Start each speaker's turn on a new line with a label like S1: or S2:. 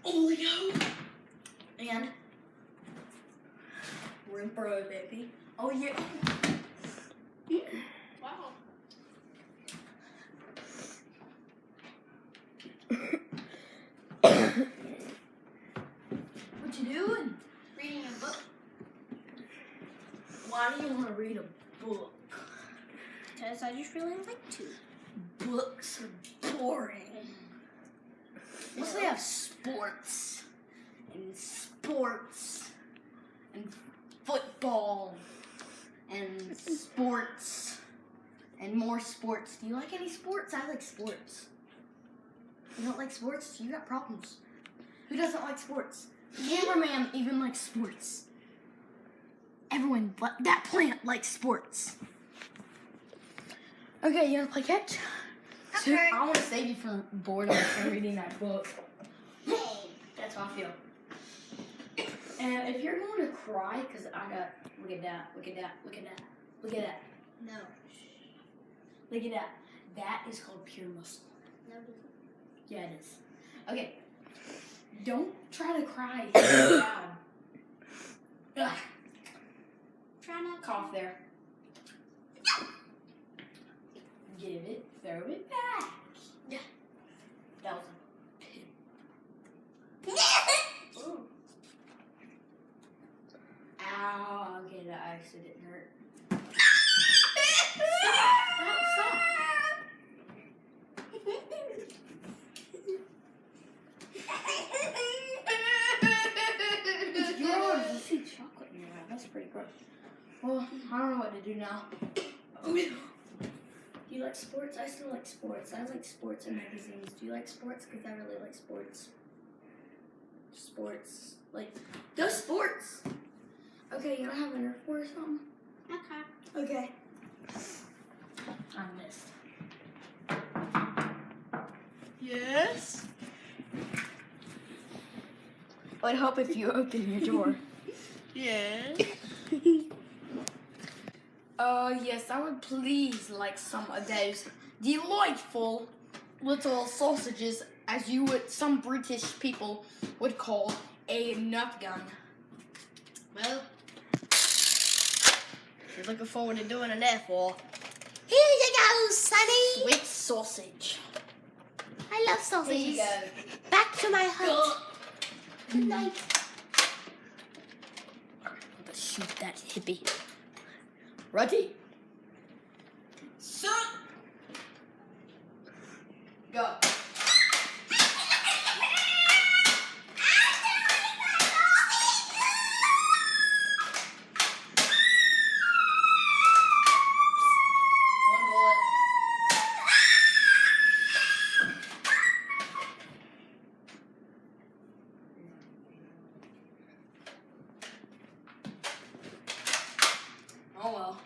S1: Oleo. And Wimp, baby. Oh yeah.
S2: Wow.
S1: What you doing?
S2: Reading a book.
S1: Why do you want to read a book?
S2: Because I just really like to.
S1: Books are boring. Unless they have sports and football and sports and more sports. Do you like any sports? I like sports. You don't like sports? You got problems. Who doesn't like sports? Cameraman even likes sports. Everyone but that plant likes sports. Okay, you wanna play catch?
S2: Okay.
S1: I want to save you from boredom from reading that book. That's how I feel. And if you're going to cry, because I got, look at that.
S2: No.
S1: Look at that. That is called pure muscle.
S2: No.
S1: Yeah, it is. Okay. Don't try to cry. Down. Ugh.
S2: Try not to.
S1: Cough there. Give it, throw it back. Yeah. That was a pin. Ooh. Ow, okay, that actually didn't hurt. Stop. It's yours. You see chocolate in your eye. That's pretty gross. Well, I don't know what to do now. Do you like sports? I still like sports. I like sports and magazines. Do you like sports? Because I really like sports. Sports. Like, go sports! Okay, you don't have a Nerf War or something?
S2: Okay.
S1: Okay. I missed.
S2: Yes.
S1: I'd hope if you open your door.
S2: Yes.
S1: Yes, I would please like some of those delightful little sausages, as you would, some British people would call a nut gun.
S2: Well, you're looking forward to doing an Nerf War.
S3: Here you go, Sonny.
S1: Sweet sausage.
S3: I love
S1: Here you
S3: sausages.
S1: go.
S3: Back to my hut. Good night.
S1: Let's shoot that hippie. Ready? Set. Go. One bullet. Oh well.